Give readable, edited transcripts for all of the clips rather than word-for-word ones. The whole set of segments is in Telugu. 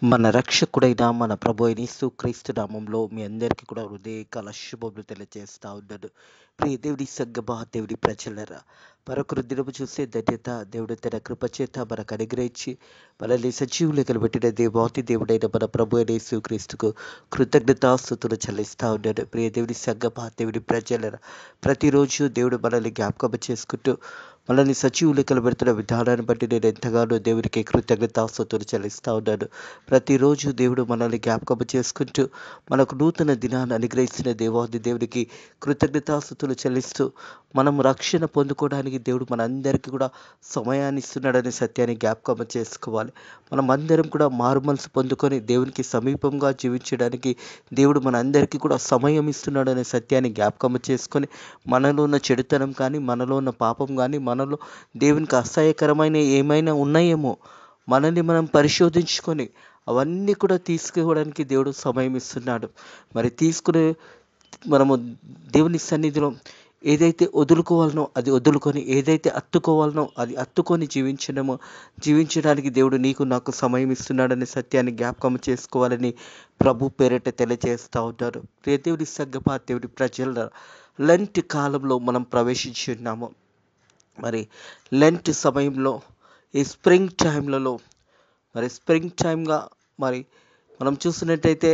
మన రక్షకుడైన మన ప్రభు అయిన యేసుక్రీస్తు నామంలో మీ అందరికీ కూడా హృదయకాల శుభములు తెలియజేస్తా ఉన్నాడు. ప్రియ దేవుడి సంగమా, దేవుడి ప్రజలరా, మరొకరు దినము చూసే ధన్యత దేవుడు తన కృప చేత మనకు అనుగ్రహించి మనల్ని సజీవులు కలబెట్టిన దేవాతి దేవుడైన మన ప్రభు అయిన యేసుక్రీస్తుకు కృతజ్ఞతాస్తుతులు చెల్లిస్తా ఉన్నాడు. ప్రియ దేవుడి సంగమా, దేవుడి ప్రజలరా, ప్రతిరోజు దేవుడు మనల్ని జ్ఞాపకం చేసుకుంటూ మనల్ని సజీవులు కలబెడుతున్న విధానాన్ని బట్టి నేను ఎంతగానో దేవుడికి కృతజ్ఞతాస్తుతులు చెల్లిస్తా ఉన్నాను. ప్రతిరోజు దేవుడు మనల్ని జ్ఞాపకం చేసుకుంటూ మనకు నూతన దినాన్ని అనుగ్రహిస్తున్న దేవాది దేవుడికి కృతజ్ఞతాస్తుతులు చెల్లిస్తూ మనం రక్షణ పొందుకోవడానికి దేవుడు మనందరికీ కూడా సమయాన్ని ఇస్తున్నాడనే సత్యాన్ని జ్ఞాపకం చేసుకోవాలి. మనం అందరం కూడా మారుమనసు పొందుకొని దేవునికి సమీపంగా జీవించడానికి దేవుడు మనందరికీ కూడా సమయం ఇస్తున్నాడనే సత్యాన్ని జ్ఞాపకం చేసుకొని మనలో ఉన్న చెడుతనం కానీ, మనలో ఉన్న పాపం కానీ, మనలో దేవునికి అసహ్యకరమైన ఏమైనా ఉన్నాయేమో మనల్ని మనం పరిశోధించుకొని అవన్నీ కూడా తీసుకోవడానికి దేవుడు సమయం ఇస్తున్నాడు. మరి తీసుకునే మనము దేవుని సన్నిధిలో ఏదైతే వదులుకోవాలనో అది వదులుకొని, ఏదైతే అత్తుకోవాలనో అది అత్తుకొని జీవించడానికి దేవుడు నీకు నాకు సమయం ఇస్తున్నాడనే సత్యాన్ని జ్ఞాపకం చేసుకోవాలని ప్రభు పేరిట తెలియజేస్తూ ఉంటారు. ప్రియ దేవుడి సంగమా, దేవుడి ప్రజల లెంట్ కాలంలో మనం ప్రవేశించి ఉన్నాము. మరి లెంట్ సమయంలో ఈ స్ప్రింగ్ టైంగా మరి మనం చూసినట్టయితే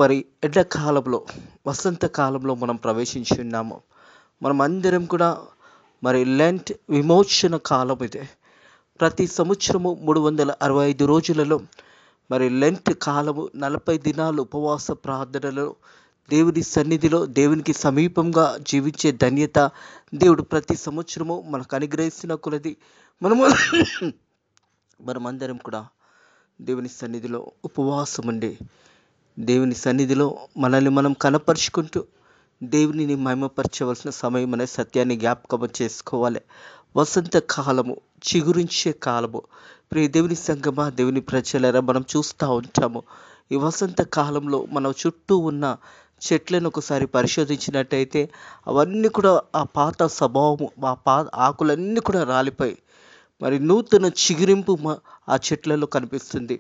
మరి ఎండాకాలంలో, వసంతకాలంలో మనం ప్రవేశించి ఉన్నాము. మనం అందరం కూడా మరి లెంట్ విమోచన కాలం ఇదే. ప్రతి సంవత్సరము 365 రోజులలో మరి లెంట్ కాలము 40 దినాలు ఉపవాస ప్రార్థనలో దేవుని సన్నిధిలో దేవునికి సమీపంగా జీవించే ధన్యత దేవుడు ప్రతి సంవత్సరము మనకు అనుగ్రహిస్తున్న కొలది మనమందరం కూడా దేవుని సన్నిధిలో ఉపవాసం ఉండి దేవుని సన్నిధిలో మనల్ని మనం కనపరుచుకుంటూ దేవునిని మహిమపరచవలసిన సమయం అనే సత్యాన్ని జ్ఞాపకం చేసుకోవాలి. వసంత కాలము, చిగురించే కాలము. ప్రియ దేవుని సంగమా, దేవుని ప్రజలరా, మనం చూస్తూ ఉంటాము. ఈ వసంత కాలంలో మన చుట్టూ ఉన్న చెట్లను ఒకసారి పరిశోధించినట్టయితే అవన్నీ కూడా ఆ పాత స్వభావము, ఆకులన్నీ కూడా రాలిపోయి మరి నూతన చిగురింపు ఆ చెట్లలో కనిపిస్తుంది.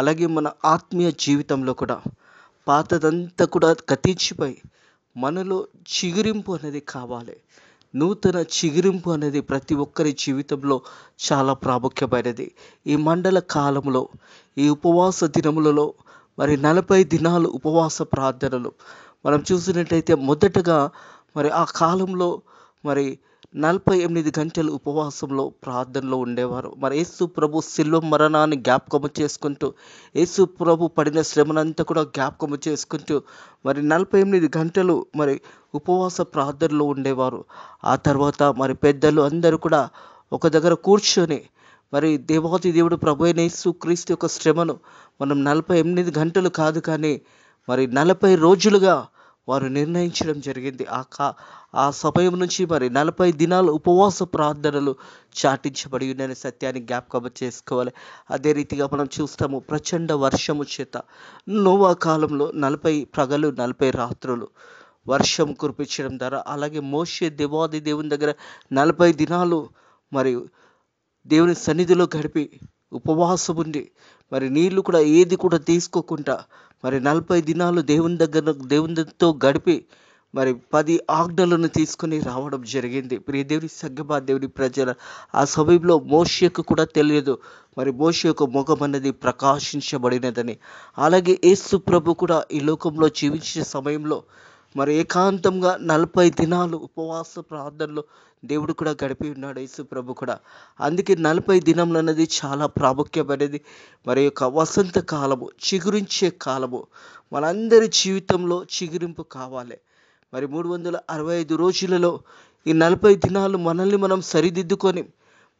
అలాగే మన ఆత్మీయ జీవితంలో కూడా పాతదంతా కూడా గతించిపోయి మనలో చిగురింపు అనేది కావాలి. నూతన చిగురింపు అనేది ప్రతి ఒక్కరి జీవితంలో చాలా ప్రాముఖ్యమైనది. ఈ మండల కాలంలో, ఈ ఉపవాస దినములలో మరి 40 దినాలు ఉపవాస ప్రార్థనలు మనం చూసినట్టయితే మొదటగా మరి ఆ కాలంలో మరి 48 గంటలు ఉపవాసంలో ప్రార్థనలో ఉండేవారు. మరి యేసు ప్రభు శిలువ మరణాన్ని జ్ఞాపకము చేసుకుంటూ, యేసు ప్రభు పడిన శ్రమనంతా కూడా జ్ఞాపకము చేసుకుంటూ మరి 48 గంటలు మరి ఉపవాస ప్రార్థనలో ఉండేవారు. ఆ తర్వాత మరి పెద్దలు అందరూ కూడా ఒక దగ్గర కూర్చొని మరి దేవాది దేవుడు ప్రభు అయిన యేసుక్రీస్తు యొక్క శ్రమను మనం 48 గంటలు కాదు కానీ మరి 40 రోజులుగా వారు నిర్ణయించడం జరిగింది. ఆ సమయం నుంచి మరి 40 దినాలు ఉపవాస ప్రార్థనలు చాటించబడి ఉన్న సత్యాన్ని జ్ఞాపకం చేసుకోవాలి. అదే రీతిగా మనం చూస్తాము, ప్రచండ వర్షము చేత నోవా కాలంలో 40 పగలు 40 రాత్రులు వర్షం కురిపించడం ద్వారా, అలాగే మోషే దేవాది దేవుని దగ్గర 40 దినాలు మరి దేవుని సన్నిధిలో గడిపి ఉపవాసం ఉండి మరి నీళ్లు కూడా ఏది కూడా తీసుకోకుండా మరి 40 దినాలు దేవునితో గడిపి మరి 10 ఆజ్ఞలను తీసుకొని రావడం జరిగింది. ప్రియ దేవుని సంగమా, దేవుని ప్రజల ఆ సమయంలో మోషేకు కూడా తెలియదు మరి మోషే యొక్క ముఖం అన్నది ప్రకాశించబడినదని. అలాగే యేసు ప్రభు కూడా ఈ లోకంలో జీవించే సమయంలో మరి ఏకాంతంగా 40 దినాలు ఉపవాస ప్రార్థనలో దేవుడు కూడా గడిపి ఉన్నాడు యేసు ప్రభు కూడా. అందుకే 40 దినములు అన్నది చాలా ప్రాముఖ్యమైనది. మరి యొక్క వసంత కాలము, చిగురించే కాలము, మనందరి జీవితంలో చిగురింపు కావాలి. మరి 365 రోజులలో ఈ 40 దినాలు మనల్ని మనం సరిదిద్దుకొని,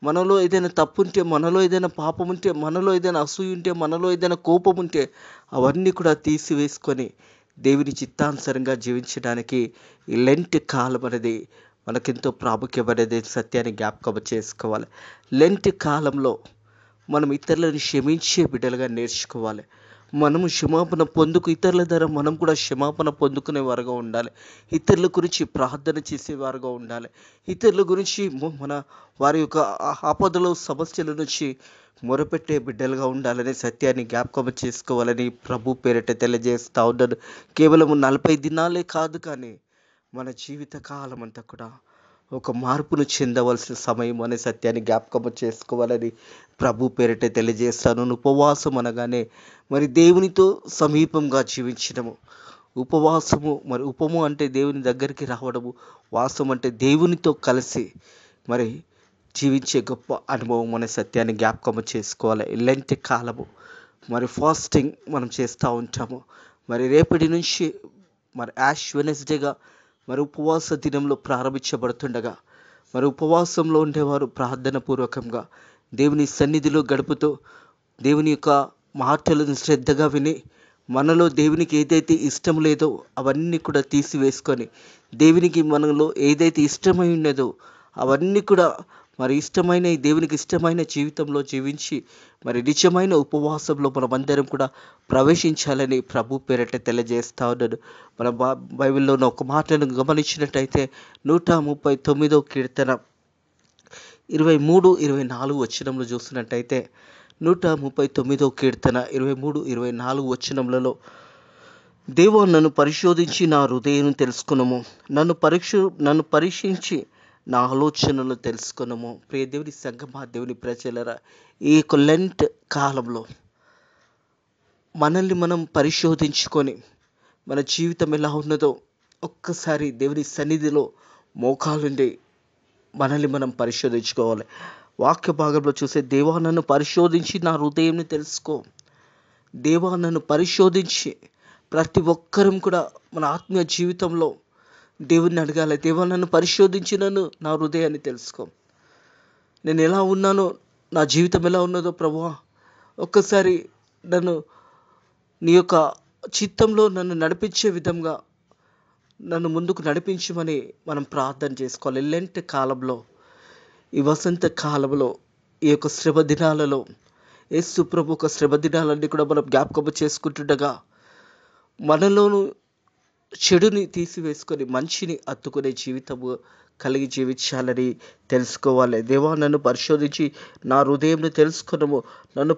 మనలో ఏదైనా తప్పు ఉంటే, మనలో ఏదైనా పాపం ఉంటే, మనలో ఏదైనా అసూయ ఉంటే, మనలో ఏదైనా కోపం ఉంటే అవన్నీ కూడా తీసివేసుకొని దేవుని చిత్తానుసారంగా జీవించడానికి ఈ లెంట్ కాలం అనేది మనకెంతో ప్రాముఖ్యమైనది సత్యాన్ని జ్ఞాపకం చేసుకోవాలి. లెంట్ కాలంలో మనం ఇతరులను క్షమించే బిడ్డలుగా నేర్చుకోవాలి. మనము క్షమాపణ ఇతరుల ద్వారా మనం కూడా క్షమాపణ పొందుకునే వారుగా ఉండాలి. ఇతరుల గురించి ప్రార్థన చేసేవారుగా ఉండాలి. ఇతరుల గురించి మన వారి యొక్క ఆపదలో సమస్యల నుంచి మొరపెట్టే బిడ్డలుగా ఉండాలనే సత్యాన్ని జ్ఞాపకం చేసుకోవాలని ప్రభు పేరిట తెలియజేస్తా ఉన్నాను. కేవలం 40 దినాలే కాదు, కానీ మన జీవిత కాలం అంతా కూడా ఒక మార్పును చెందవలసిన సమయం అనే సత్యాన్ని జ్ఞాపకం చేసుకోవాలని ప్రభు పేరిట తెలియజేస్తాను. ఉపవాసం అనగానే మరి దేవునితో సమీపంగా జీవించడము. ఉపము అంటే దేవుని దగ్గరికి రావడము. వాసం అంటే దేవునితో కలిసి మరి జీవించే గొప్ప అనుభవం అనే సత్యాన్ని జ్ఞాపకం చేసుకోవాలి. ఇలాంటి కాలము మరి ఫాస్టింగ్ మనం చేస్తూ ఉంటాము. మరి రేపటి నుంచి మరి యాష్ వెనస్డేగా మరి ఉపవాస దినంలో ప్రారంభించబడుతుండగా మరి ఉపవాసంలో ఉండేవారు ప్రార్థన పూర్వకంగా దేవుని సన్నిధిలో గడుపుతూ దేవుని యొక్క మాటలను శ్రద్ధగా విని మనలో దేవునికి ఏదైతే ఇష్టం లేదో అవన్నీ కూడా తీసివేసుకొని దేవునికి మనలో ఏదైతే ఇష్టమై ఉన్నదో అవన్నీ కూడా మరి దేవునికి ఇష్టమైన జీవితంలో జీవించి మరి నిజమైన ఉపవాసంలో మనమందరం కూడా ప్రవేశించాలని ప్రభు పేరిట తెలియజేస్తా ఉన్నాడు. మన బైబిల్లో ఒక మాటను గమనించినట్టయితే 139వ కీర్తన 23-24 వచనంలో చూసినట్టయితే 139వ కీర్తన 23-24 వచనములలో, దేవా నన్ను పరిశోధించి నా హృదయం తెలుసుకునము, నన్ను పరీక్షించి నా ఆలోచనలు తెలుసుకున్నాము. ప్రియ దేవుని సంగమా, దేవుని ప్రజలరా, ఈ యొక్క లెంట్ కాలంలో మనల్ని మనం పరిశోధించుకొని మన జీవితం ఎలా ఉన్నదో ఒక్కసారి దేవుని సన్నిధిలో మోకాలుండి మనల్ని మనం పరిశోధించుకోవాలి. వాక్య భాగంలో చూసే, దేవా నన్ను పరిశోధించి నా హృదయం తెలుసుకో. దేవా నన్ను పరిశోధించి, ప్రతి ఒక్కరం కూడా మన ఆత్మీయ జీవితంలో దేవుణ్ణి అడగాలి. దేవా నన్ను పరిశోధించి నా హృదయాన్ని తెలుసుకో. నేను ఎలా ఉన్నానో, నా జీవితం ఎలా ఉన్నదో ప్రభువా, ఒక్కసారి నీ యొక్క చిత్తంలో నన్ను నడిపించే విధంగా నన్ను ముందుకు నడిపించమని మనం ప్రార్థన చేసుకోవాలి. ఎల్లంటి కాలంలో, ఈ వసంత కాలంలో, ఈ యొక్క శ్రమ దినాలలో యేసు ప్రభు యొక్క శ్రమ దినాలన్నీ కూడా మనం జ్ఞాపకం చేసుకుంటుండగా మనలోను చెడుని తీసివేసుకొని మంచిని అత్తుకునే జీవితము కలిగి జీవించాలని తెలుసుకోవాలి. దేవా నన్ను పరిశోధించి నా హృదయంను తెలుసుకున్నాము, నన్ను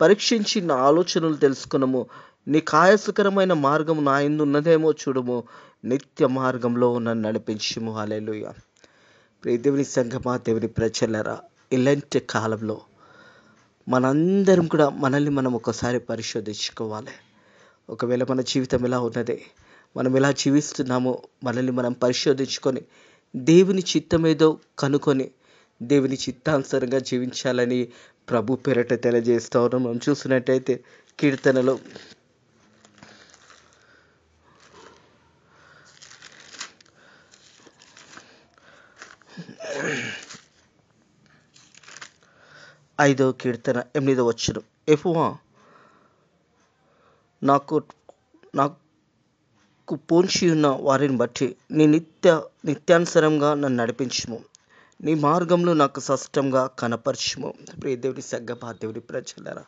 పరీక్షించి నా ఆలోచనలు తెలుసుకున్నాము. నీ కాయసుకరమైన మార్గం నా యందు ఉన్నదేమో చూడము, నిత్య మార్గంలో నన్ను నడిపించుము. హల్లెలూయా. ప్రియ దేవుని సంగమా, దేవుని ప్రజలరా, ఇలాంటి కాలంలో మనందరం కూడా మనల్ని మనం ఒకసారి పరిశోధించుకోవాలి. ఒకవేళ మన జీవితం ఎలా ఉన్నది, మనం ఎలా జీవిస్తున్నామో మనల్ని మనం పరిశోధించుకొని దేవుని చిత్తమేదో కనుకొని దేవుని చిత్తానుసారంగా జీవించాలని ప్రభు పేరిట తెలియజేస్తా ఉన్నాం. మనం చూసినట్టయితే కీర్తనలో 5వ కీర్తన 8వ వచనం, యెహోవా నాకు పోంచి ఉన్న వారిని బట్టి నీ నిత్యానుసరంగా నన్ను నడిపించుము, నీ మార్గంలో నాకు స్పష్టంగా కనపరచుము. ప్రియ దేవుని సంగమా, దేవుని ప్రజలరా,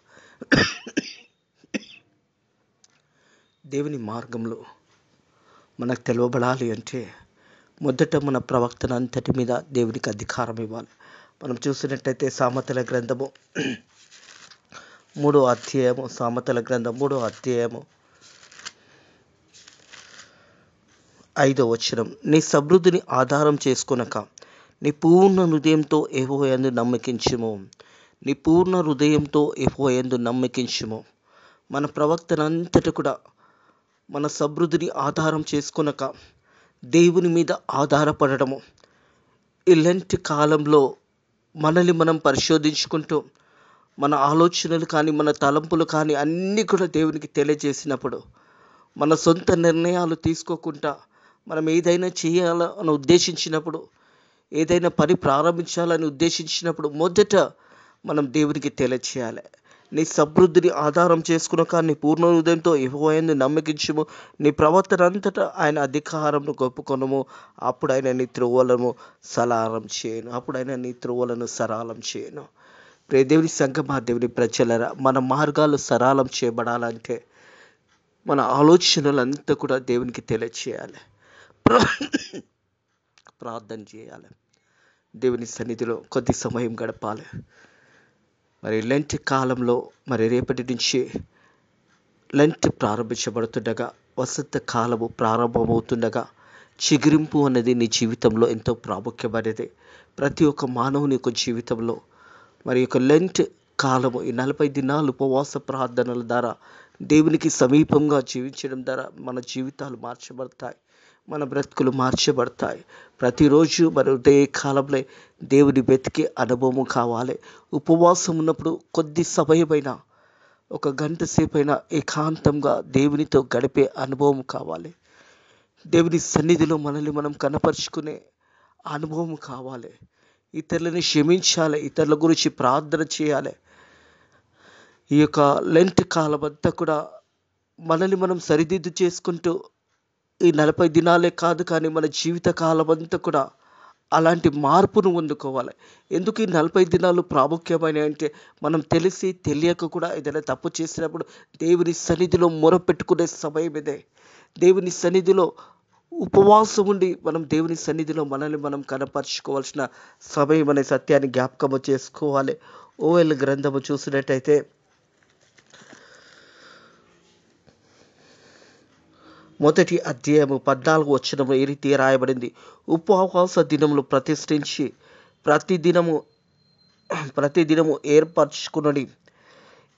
దేవుని మార్గంలో మనకు తెలవబడాలి అంటే మొదట మన ప్రవక్తన అంతటి మీద దేవునికి అధికారం ఇవ్వాలి. మనం చూసినట్టయితే సామెతల గ్రంథము 3వ అధ్యాయము, సామెతల గ్రంథం 3వ అధ్యాయము 5వ వచనం, నీ సమృద్ధిని ఆధారం చేసుకొనక నీ పూర్ణ హృదయంతో యెహోవా యందు నమ్మకించుము, నీ పూర్ణ హృదయంతో యెహోవా యందు నమ్మకించుము. మన ప్రవక్తనంతటి కూడా మన సమృద్ధిని ఆధారం చేసుకొనక దేవుని మీద ఆధారపడటము. ఇలాంటి కాలంలో మనల్ని మనం పరిశోధించుకుంటూ మన ఆలోచనలు కానీ మన తలంపులు కానీ అన్నీ కూడా దేవునికి తెలియజేసినప్పుడు, మన సొంత నిర్ణయాలు తీసుకోకుండా మనం ఏదైనా చేయాలని ఉద్దేశించినప్పుడు, ఏదైనా పని ప్రారంభించాలని ఉద్దేశించినప్పుడు మొదట మనం దేవునికి తెలియచేయాలి. నీ సమృద్ధిని ఆధారం చేసుకున్నాక నీ పూర్ణ హృదయంతో యెహోవా యందు నమ్మకించుము, నీ ప్రవర్తన అంతటా ఆయన అధికారంను ఒప్పుకొనుము, అప్పుడు ఆయన నీ త్రోవలను సరళం చేయను. దేవుని సంగమా, దేవుని ప్రజలరా, మన మార్గాలు సరళం చేయబడాలంటే మన ఆలోచనలంతా కూడా దేవునికి తెలియచేయాలి. ప్రార్థన చేయాలి. దేవుని సన్నిధిలో కొద్ది సమయం గడపాలి. మరి లెంట్ కాలంలో మరి రేపటి నుంచి లెంట్ ప్రారంభించబడుతుండగా, వసంత కాలము ప్రారంభమవుతుండగా చిగురింపు అనేది నీ జీవితంలో ఎంతో ప్రాముఖ్యమైనది. ప్రతి ఒక్క మానవుని యొక్క జీవితంలో మరి యొక్క లెంట్ కాలము, ఈ 40 దినాలు ఉపవాస ప్రార్థనల ద్వారా దేవునికి సమీపంగా జీవించడం ద్వారా మన జీవితాలు మార్చబడతాయి, మన బ్రతుకులు మార్చబడతాయి. ప్రతిరోజు మరి ఉదయ కాలంలో దేవుని వెతికే అనుభవం కావాలి. ఉపవాసం ఉన్నప్పుడు కొద్ది సమయమైనా, ఒక గంట సేపైనా ఏకాంతంగా దేవునితో గడిపే అనుభవం కావాలి. దేవుని సన్నిధిలో మనల్ని మనం కనపరుచుకునే అనుభవం కావాలి. ఇతరులని క్షమించాలి, ఇతరుల గురించి ప్రార్థన చేయాలి. ఈ యొక్క లెంట్ కాలం అంతా కూడా మనల్ని మనం సరిదిద్దు చేసుకుంటూ, ఈ 40 దినాలే కాదు కానీ మన జీవిత కాలం అంతా కూడా అలాంటి మార్పును పొందుకోవాలి. ఎందుకు ఈ 40 దినాలు ప్రాముఖ్యమైనవి అంటే, మనం తెలిసి తెలియక కూడా ఏదైనా తప్పు చేసినప్పుడు దేవుని సన్నిధిలో మొరపెట్టుకునే సమయం ఇదే. దేవుని సన్నిధిలో ఉపవాసం ఉండి మనం దేవుని సన్నిధిలో మనల్ని మనం కనపరుచుకోవాల్సిన సమయం అనే సత్యాన్ని జ్ఞాపకము చేసుకోవాలి. ఓఎల్ గ్రంథము చూసినట్టయితే మొదటి అధ్యాయము 14 వచనంలో ఈ రీతి రాయబడింది. ఉపవాస దినములు ప్రతిష్ఠించి ప్రతిదినము ఏర్పరచుకునడి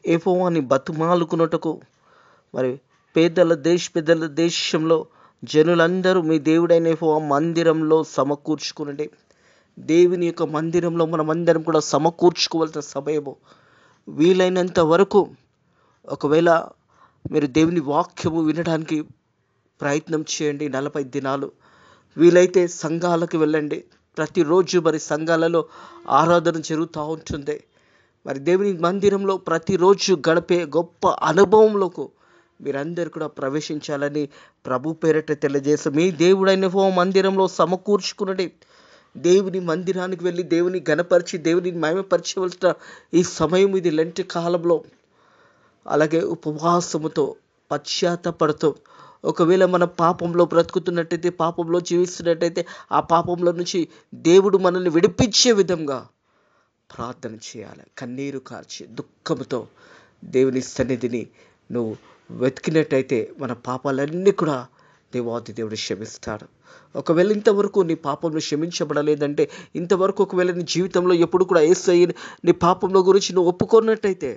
యెహోవాని బతుమాలుకున్నటకు మరి పెద్దల దేశంలో జనులందరూ మీ దేవుడైన యెహోవా మందిరంలో సమకూర్చుకునండి. దేవుని యొక్క మందిరంలో మనమందరం కూడా సమకూర్చుకోవాల్సిన సమయము. వీలైనంత వరకు ఒకవేళ మీరు దేవుని వాక్యము వినడానికి ప్రయత్నం చేయండి. 40 దినాలు వీలైతే సంఘాలకు వెళ్ళండి. ప్రతిరోజు మరి సంఘాలలో ఆరాధన జరుగుతూ ఉంటుంది. మరి దేవుని మందిరంలో ప్రతిరోజు గడిపే గొప్ప అనుభవంలోకి మీరందరూ కూడా ప్రవేశించాలని ప్రభు పేరట తెలియజేసి, మీ దేవుడైన యెహోవా మందిరంలో సమకూర్చుకునండి. దేవుని మందిరానికి వెళ్ళి దేవుని ఘనపరిచి దేవుని మహిమపరచవలసిన ఈ సమయం ఇది లెంట్ కాలంలో. అలాగే ఉపవాసముతో పశ్చాత్తపడుతూ, ఒకవేళ మన పాపంలో బ్రతుకుతున్నట్టయితే, పాపంలో జీవిస్తున్నట్టయితే, ఆ పాపంలో నుంచి దేవుడు మనల్ని విడిపించే విధంగా ప్రార్థన చేయాలి. కన్నీరు కార్చి దుఃఖంతో దేవుని సన్నిధిని నువ్వు వెతికినట్టయితే మన పాపాలన్నీ కూడా దేవాది దేవుడు క్షమిస్తాడు. ఒకవేళ ఇంతవరకు నీ పాపంలో క్షమించబడలేదంటే, ఇంతవరకు ఒకవేళ నీ జీవితంలో ఎప్పుడు కూడా యేసయ్యని నీ పాపంలో గురించి నువ్వు ఒప్పుకున్నట్టయితే,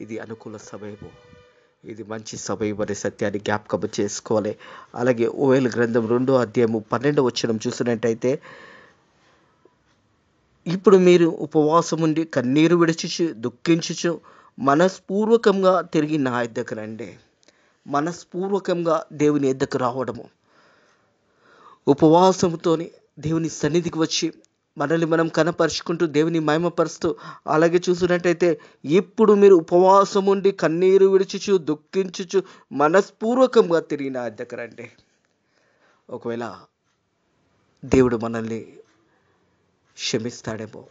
ఇది అనుకూల సమయము, ఇది మంచి సమయం అనే సత్యాన్ని జ్ఞాపకం చేసుకోవాలి. అలాగే ఓఎల్ గ్రంథం 2వ అధ్యాయము 12వ వచనం చూసినట్టయితే, ఇప్పుడు మీరు ఉపవాసం ఉండి కన్నీరు విడిచుచు దుఃఖించుచు మనస్పూర్వకంగా తిరిగి నా యొద్దకు రండి. మనస్పూర్వకంగా దేవుని యొద్దకు రావడము, ఉపవాసంతోని దేవుని సన్నిధికి వచ్చి మనల్ని మనం కనపరుచుకుంటూ దేవుని మహిమపరుస్తూ, అలాగే చూసినట్టయితే ఇప్పుడు మీరు ఉపవాసం ఉండి కన్నీరు విడిచుచు దుఃఖించుచు మనస్పూర్వకంగా తిరిగి నా యొద్దకు రండి. ఒకవేళ దేవుడు మనల్ని క్షమిస్తాడేమో.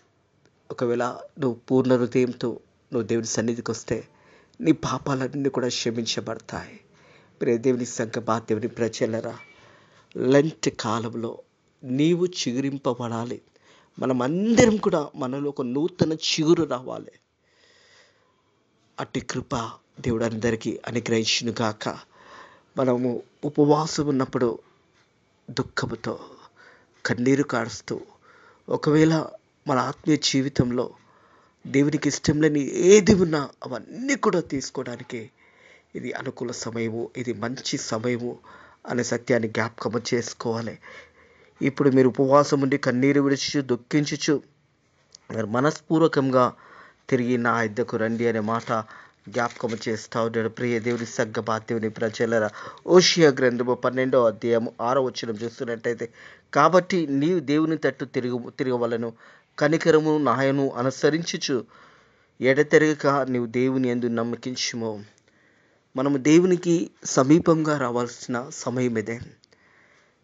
ఒకవేళ నువ్వు పూర్ణ హృదయంతో నువ్వు దేవుని సన్నిధికి వస్తే నీ పాపాలన్నీ కూడా క్షమించబడతాయి. దేవుని సంగమా, దేవుని ప్రజలరా, లెంట్ కాలంలో నీవు చిగురింపబడాలి. మనమందరం కూడా మనలో ఒక నూతన చిగురు రావాలి. అట్టి కృప దేవుడు అందరికీ అనుగ్రహించును గాక. మనము ఉపవాసం ఉన్నప్పుడు దుఃఖముతో కన్నీరు కారుస్తూ, ఒకవేళ మన ఆత్మీయ జీవితంలో దేవునికి ఇష్టం లేని ఏది ఉన్నా అవన్నీ కూడా తీసుకోవడానికి ఇది అనుకూల సమయము, ఇది మంచి సమయము అనే సత్యాన్ని జ్ఞాపకం చేసుకోవాలి. ఇప్పుడు మీరు ఉపవాసం ఉండి కన్నీరు విడిచుచు దుఃఖించుచు మీరు మనస్పూర్వకంగా తిరిగి నా యొద్దకు రండి అనే మాట జ్ఞాపకం చేస్తా ఉన్నాడు. ప్రియ దేవుని సంగమా, దేవుని ప్రజలరా, ఓషియా గ్రంథము 12వ అధ్యాయము 6వ వచనం చూస్తున్నట్టయితే, కాబట్టి నీవు దేవుని తట్టు తిరగవలను, కనికరము నాయను అనుసరించుచు ఎడతెరగక నీవు దేవుని యందు నమ్మకించుము. మనము దేవునికి సమీపంగా రావాల్సిన సమయం ఇదే.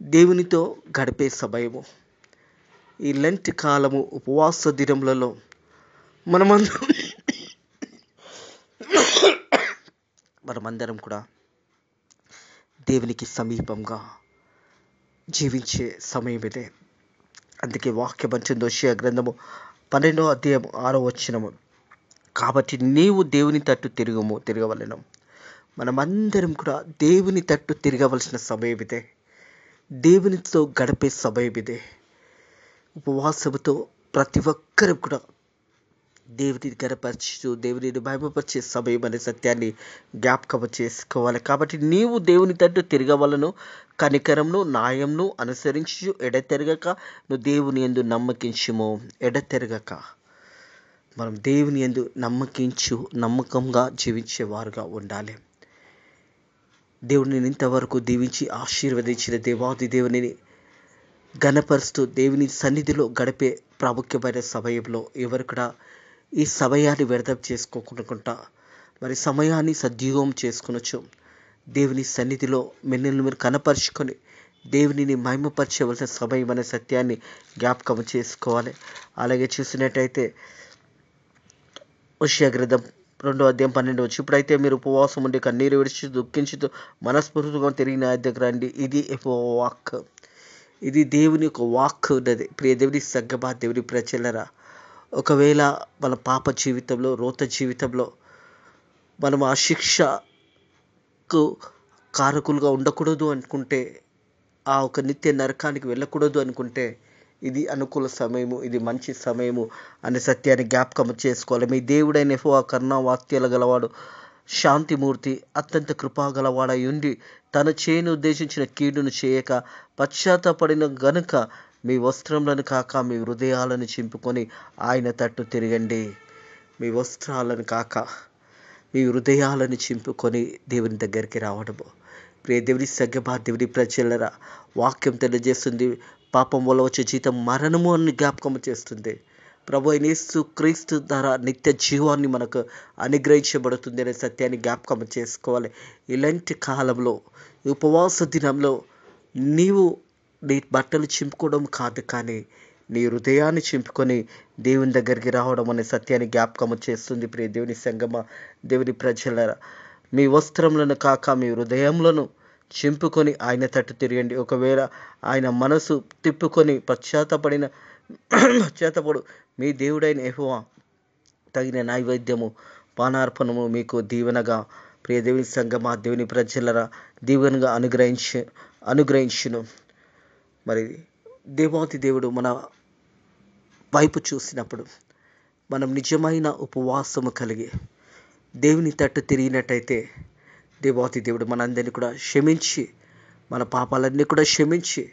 దేవునితో గడిపే సమయము. ఈ లెంట్ కాలము ఉపవాస దినములలో మనమందరం మనమందరం కూడా దేవునికి సమీపంగా జీవించే సమయం ఇదే. అందుకే వాక్యం అంటుంది హోషేయ గ్రంథము 12వ అధ్యాయం 6వ వచనము, కాబట్టి నీవు దేవుని తట్టు తిరగవలెను. మనమందరం కూడా దేవుని తట్టు తిరగవలసిన సమయం ఇదే. దేవునితో గడిపే సమయం ఇదే. ఉపవాసముతో ప్రతి ఒక్కరు కూడా దేవుని గణపరచు, దేవుని మహిమపరిచే సమయం అనే సత్యాన్ని జ్ఞాపకం చేసుకోవాలి. కాబట్టి నీవు దేవుని తట్టు తిరగవలను, కనికరమును న్యాయమును అనుసరించు, ఎడతెరగక నువ్వు దేవుని యందు నమ్మకించుము. ఎడతెరగక మనం దేవుని యందు నమ్మకంగా జీవించేవారుగా ఉండాలి. దేవుడిని ఇంతవరకు దీవించి ఆశీర్వదించిన దేవాది దేవునిని ఘనపరుస్తూ దేవుని సన్నిధిలో గడిపే ప్రాముఖ్యమైన సమయంలో ఎవరు కూడా ఈ సమయాన్ని వ్యర్థం చేసుకోకుండా మరి సమయాన్ని సద్వినియోగం చేసుకొనొచ్చు. దేవుని సన్నిధిలో మిమ్మల్ని మీరు కనపరుచుకొని దేవునిని మహిమపరచవలసిన సమయం అనే సత్యాన్ని జ్ఞాపకం చేసుకోవాలి. అలాగే చూసినట్టయితే హోషేయ గ్రంథం 2వ అధ్యాయం 12వ వచనం, ఇప్పుడైతే మీరు ఉపవాసం ఉండి కన్నీరు విడిచి దుఃఖించుతూ మనస్ఫూర్తిగా తిరిగి నా దగ్గర రండి. ఇది వాక్, ఇది దేవుని యొక్క వాక్ ఉన్నది. ప్రియ దేవుని సంగమా, దేవుని ప్రజలరా, ఒకవేళ మన పాప జీవితంలో, రోత జీవితంలో మనం ఆ శిక్షకు కారకులుగా ఉండకూడదు అనుకుంటే, ఆ ఒక నిత్య నరకానికి వెళ్ళకూడదు అనుకుంటే ఇది అనుకూల సమయము, ఇది మంచి సమయము అనే సత్యాన్ని జ్ఞాపకం చేసుకోవాలి. మీ దేవుడైన యెహోవా కరుణా వాత్సల్యాలు గలవాడు, శాంతిమూర్తి, అత్యంత కృపా గలవాడై ఉండి తన చేయను ఉద్దేశించిన కీడును చేయక పశ్చాత్తాపడిన గనుక మీ వస్త్రములను కాక మీ హృదయాలను చింపుకొని ఆయన తట్టు తిరగండి. మీ వస్త్రాలను కాక మీ హృదయాలను చింపుకొని దేవుని దగ్గరికి రావడము. ప్రియ దేవుని సంగమా, దేవుని ప్రజలరా, వాక్యం తెలియజేస్తుంది పాపం వల్ల వచ్చే జీతం మరణము అని జ్ఞాపకం చేస్తుంది. ప్రభు అయిన యేసు క్రీస్తు ద్వారా నిత్య జీవాన్ని మనకు అనుగ్రహించబడుతుంది అనే సత్యాన్ని జ్ఞాపకం చేసుకోవాలి. ఇలాంటి కాలంలో, ఉపవాస దినంలో నీవు నీ బట్టలు చింపుకోవడం కాదు, కానీ నీ హృదయాన్ని చింపుకొని దేవుని దగ్గరికి రావడం అనే సత్యాన్ని జ్ఞాపకం చేస్తుంది. ప్రియ దేవుని సంగమా, దేవుని ప్రజలరా, మీ వస్త్రములను కాక మీ హృదయములను చింపుకొని ఆయన తట్టు తిరగండి. ఒకవేళ ఆయన మనసు తిప్పుకొని పశ్చాత్తపడు మీ దేవుడైన యెహోవా తగిన నైవేద్యము పానార్పణము మీకు దీవెనగా, ప్రియ దేవుని సంగమా, దేవుని ప్రజలరా, దీవెనగా అనుగ్రహించును. మరి దేవాది దేవుడు మన వైపు చూసినప్పుడు మనం నిజమైన ఉపవాసము కలిగి దేవుని తట్టు తిరిగినట్టయితే దేవాది దేవుడు మనందరినీ కూడా క్షమించి, మన పాపాలన్నీ కూడా క్షమించి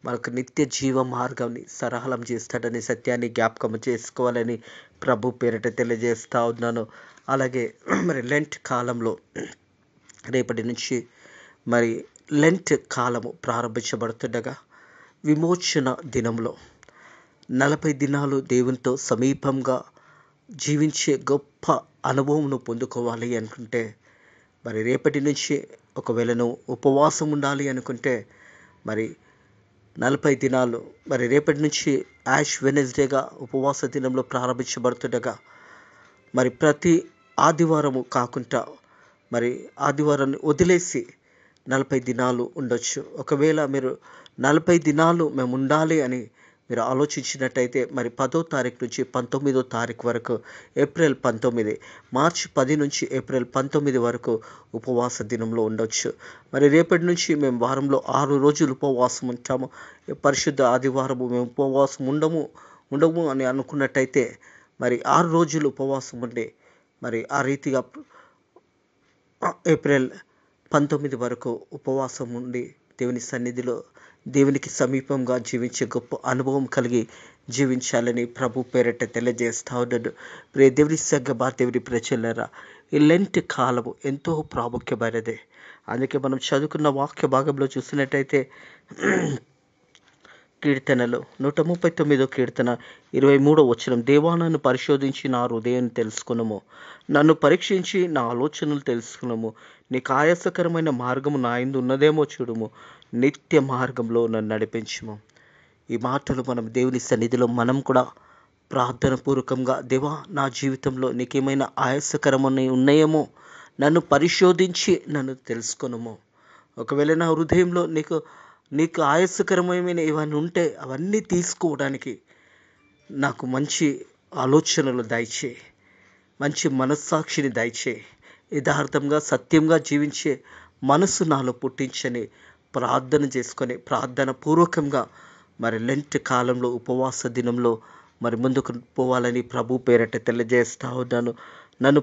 మనకు నిత్య జీవ మార్గాన్ని సరళం చేస్తాడనే సత్యాన్ని జ్ఞాపకం చేసుకోవాలని ప్రభు పేరిట తెలియజేస్తూ ఉన్నాను. అలాగే మరి లెంట్ కాలంలో రేపటి నుంచి మరి లెంట్ కాలము ప్రారంభించబడుతుండగా విమోచన దినంలో 40 దినాలు దేవునితో సమీపంగా జీవించే గొప్ప అనుభవంను పొందుకోవాలి అనుకుంటే, మరి రేపటి నుంచి ఒకవేళ నువ్వు ఉపవాసం ఉండాలి అనుకుంటే మరి 40 దినాలు, మరి రేపటి నుంచి యాష్ వెనస్డేగా ఉపవాస దినంలో ప్రారంభించబడుతుండగా మరి ప్రతి ఆదివారము కాకుండా మరి ఆదివారాన్ని వదిలేసి 40 దినాలు ఉండొచ్చు. ఒకవేళ మీరు 40 దినాలు మేము ఉండాలి అని మీరు ఆలోచించినట్టయితే మరి 10వ తారీఖు నుంచి 19వ తారీఖు వరకు, ఏప్రిల్ 19, మార్చి 10 నుంచి ఏప్రిల్ 19 వరకు ఉపవాస దినంలో ఉండొచ్చు. మరి రేపటి నుంచి మేము వారంలో 6 రోజులు ఉపవాసం ఉంటాము. పరిశుద్ధ ఆదివారము మేము ఉపవాసం ఉండము అని అనుకున్నట్టయితే మరి 6 రోజులు ఉపవాసం ఉండి మరి ఆ రీతిగా ఏప్రిల్ 19 వరకు ఉపవాసం ఉండి దేవుని సన్నిధిలో దేవునికి సమీపంగా జీవించే గొప్ప అనుభవం కలిగి జీవించాలని ప్రభు పేరిట తెలియజేస్తా ఉన్నాడు. ప్రియ దేవుని సంగమా, దేవుని ప్రజలరా, ఈ లెంట్ కాలము ఎంతో ప్రాముఖ్యమైనది. అందుకే మనం చదువుకున్న వాక్య భాగంలో చూసినట్టయితే కీర్తనలు 139 కీర్తన 23వ వచనం, దేవా నన్ను పరిశోధించి నా హృదయాన్ని తెలుసుకునము, నన్ను పరీక్షించి నా ఆలోచనలు తెలుసుకునము, నీకు ఆయాసకరమైన మార్గము నా యందు ఉన్నదేమో చూడుము, నిత్య మార్గంలో నన్ను నడిపించుము. ఈ మాటలు మనం దేవుని సన్నిధిలో మనం కూడా ప్రార్థన పూర్వకంగా, దేవా నా జీవితంలో నీకేమైనా ఆయాసకరమని ఉన్నాయేమో నన్ను పరిశోధించి నన్ను తెలుసుకొనుము. ఒకవేళ నా హృదయంలో నీకు ఆయాసకరమైన ఏమైనా ఉంటే అవన్నీ తీసుకోవడానికి నాకు మంచి ఆలోచనలు దయచేయి, మంచి మనస్సాక్షిని దయచేయి, యథార్థంగా సత్యంగా జీవించే మనసు నాలో పుట్టించని ప్రార్థన చేసుకొని, ప్రార్థన పూర్వకంగా మరి లెంట్ కాలంలో ఉపవాస దినంలో మరి ముందుకు పోవాలని ప్రభు పేరట తెలియజేస్తా ఉన్నాను. నన్ను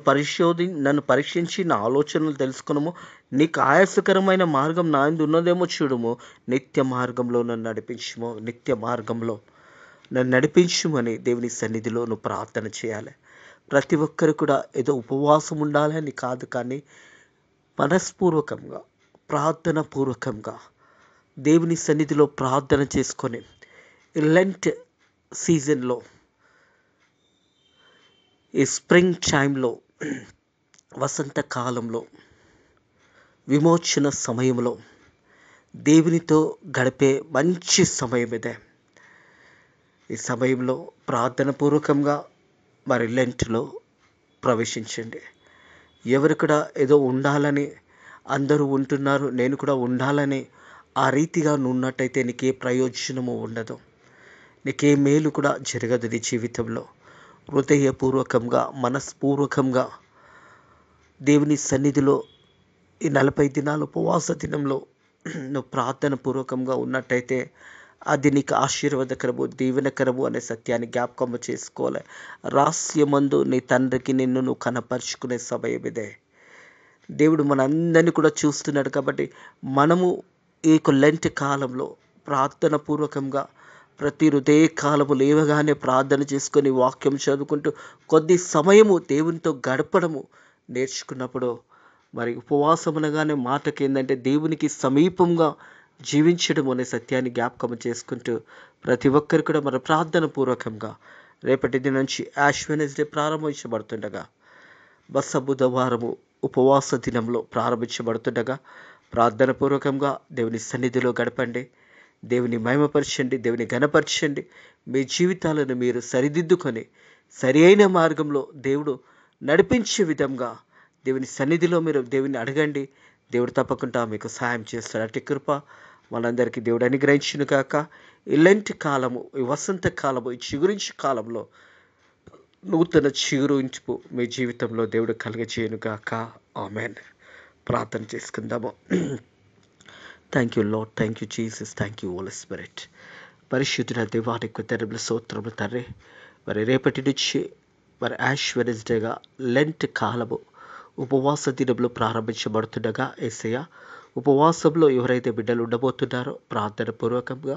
పరీక్షించి నా ఆలోచనలు తెలుసుకునము. నీకు ఆయాసకరమైన మార్గం నా యందు ఉన్నదేమో చూడుము. నిత్య మార్గంలో నన్ను నడిపించుము, నిత్య మార్గంలో నన్ను నడిపించుమని దేవుని సన్నిధిలో నువ్వు ప్రార్థన చేయాలి. ప్రతి ఒక్కరు కూడా ఏదో ఉపవాసం ఉండాలని కాదు, కానీ మనస్పూర్వకంగా ప్రార్థన పూర్వకంగా దేవుని సన్నిధిలో ప్రార్థన చేసుకొని లెంట్ సీజన్లో, ఈ స్ప్రింగ్ టైంలో, వసంతకాలంలో, విమోచన సమయంలో దేవునితో గడిపే మంచి సమయం ఇదే. ఈ సమయంలో ప్రార్థన పూర్వకంగా మరి లెంట్లో ప్రవేశించండి. ఎవరు కూడా ఏదో ఉండాలని అందరూ ఉంటున్నారు, నేను కూడా ఉండాలని ఆ రీతిగా నువ్వు ఉన్నట్టయితే నీకే ప్రయోజనము ఉండదు, నీకే మేలు కూడా జరగదు నీ జీవితంలో. హృదయపూర్వకంగా, మనస్పూర్వకంగా దేవుని సన్నిధిలో ఈ 40 దినాలు ఉపవాస దినంలో నువ్వు ప్రార్థన పూర్వకంగా ఉన్నట్టయితే అది నీకు ఆశీర్వాదకరము, దీవెనకరము అనే సత్యాన్ని జ్ఞాపకము చేసుకోవాలి. రహస్యమందు నీ తండ్రికి నువ్వు కనపరుచుకునే సమయం ఇదే. దేవుడు మనందరినీ కూడా చూస్తున్నాడు. కాబట్టి మనము ఈ లెంట్ కాలంలో ప్రార్థన పూర్వకంగా ప్రతి హృదయ కాలము లేవగానే ప్రార్థన చేసుకొని వాక్యం చదువుకుంటూ కొద్ది సమయము దేవునితో గడపడము నేర్చుకున్నప్పుడు, మరి ఉపవాసం అనగానే మాటకి ఏంటంటే దేవునికి సమీపంగా జీవించడం అనే సత్యాన్ని జ్ఞాపకం చేసుకుంటూ ప్రతి ఒక్కరు కూడా మన ప్రార్థన పూర్వకంగా రేపటి దిన నుంచి యాష్ వెడ్నెస్డే ప్రారంభించబడుతుండగా, బస బుధవారము ఉపవాస దినంలో ప్రారంభించబడుతుండగా ప్రార్థన పూర్వకంగా దేవుని సన్నిధిలో గడపండి, దేవుని మహిమపరచండి, దేవుని ఘనపరచండి. మీ జీవితాలను మీరు సరిదిద్దుకొని సరి అయిన మార్గంలో దేవుడు నడిపించే విధంగా దేవుని సన్నిధిలో మీరు దేవుని అడగండి. దేవుడు తప్పకుండా మీకు సహాయం చేస్తాడు. అట్టి కృప మనందరికీ దేవుడు అనుగ్రహించును గాక. ఈ లెంట్ కాలము, ఈ వసంత కాలము, ఈ చిగురించి కాలంలో నూతన చిగురింపు మీ జీవితంలో దేవుడు కలుగజేయును గాక. ఆమెన్. ప్రార్థన చేసుకుందాము. Thank you Lord, thank you Jesus, thank you Holy Spirit. పరిశుద్ధుల దేవానికి తెరబుల స్తోత్రములు తండ్రి. మరి రేపటి నుంచి మరి యాష్ వెడ్నెస్డేగా లెంట్ కాలము ఉపవాస దినంలో ప్రారంభించబడుతుండగా, యేసయ్య ఉపవాసంలో ఎవరైతే బిడ్డలు ఉండబోతున్నారో ప్రార్థన పూర్వకంగా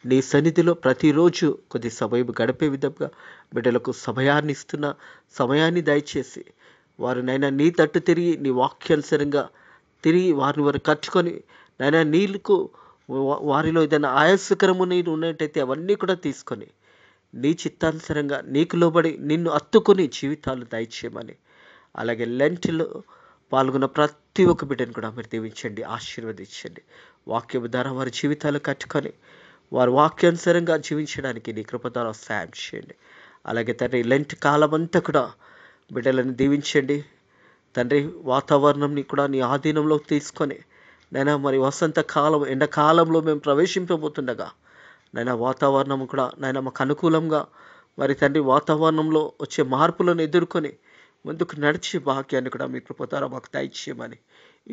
నీ సన్నిధిలో ప్రతిరోజు కొద్ది సమయం గడిపే విధంగా బిడ్డలకు సమయాన్ని ఇస్తున్న సమయాన్ని దయచేసి వారినైనా నీ తట్టు తిరిగి నీ వాక్యానుసారంగా తిరిగి వారిని వారు కట్టుకొని నైనా నీళ్ళకు వారిలో ఏదైనా ఆయాసకరము నీరు ఉన్నట్టయితే అవన్నీ కూడా తీసుకొని నీ చిత్తానుసారంగా నీకు లోబడి నిన్ను అత్తుకొని జీవితాలు దయచేయమని, అలాగే లెంట్లో పాల్గొన్న ప్రతి ఒక్క బిడ్డను కూడా మీరు దీవించండి, ఆశీర్వదించండి. వాక్యం ద్వారా వారి జీవితాలు కట్టుకొని వారి వాక్యానుసారంగా జీవించడానికి నీ కృప ద్వారా సాయం చేయండి. అలాగే తండ్రి లెంట్ కాలం అంతా కూడా బిడ్డలను దీవించండి తండ్రి. వాతావరణంని కూడా నీ ఆధీనంలో తీసుకొని నైనా మరి వసంతకాలం, ఎండాకాలంలో మేము ప్రవేశింపబోతుండగా నైనా వాతావరణం కూడా నైనా మాకు అనుకూలంగా మరి తండ్రి వాతావరణంలో వచ్చే మార్పులను ఎదుర్కొని ముందుకు నడిచే భాగ్యాన్ని కూడా మీ కృప ద్వారా మాకు దయచేయమని,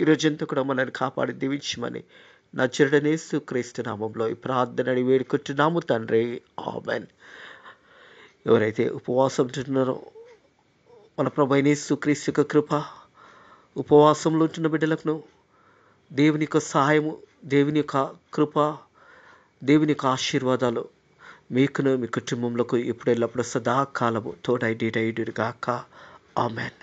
ఈ రోజంతా కూడా మనల్ని కాపాడి దీవించమని నజరేయుడైన యేసు క్రీస్తు నామంలో ఈ ప్రార్థనని వేడుకుంటున్నాము తండ్రి. ఆమేన్. ఎవరైతే ఉపవాసం ఉంటున్నారో మన ప్రభువైన యేసు క్రీస్తు యొక్క కృప, ఉపవాసంలో ఉంటున్న బిడ్డలకు దేవుని యొక్క సహాయము, దేవుని యొక్క కృప, దేవుని యొక్క ఆశీర్వాదాలు మీకును మీ కుటుంబంలో ఇప్పుడు ఎల్లప్పుడూ సదాకాలము తోడై గాక. ఆమెన్.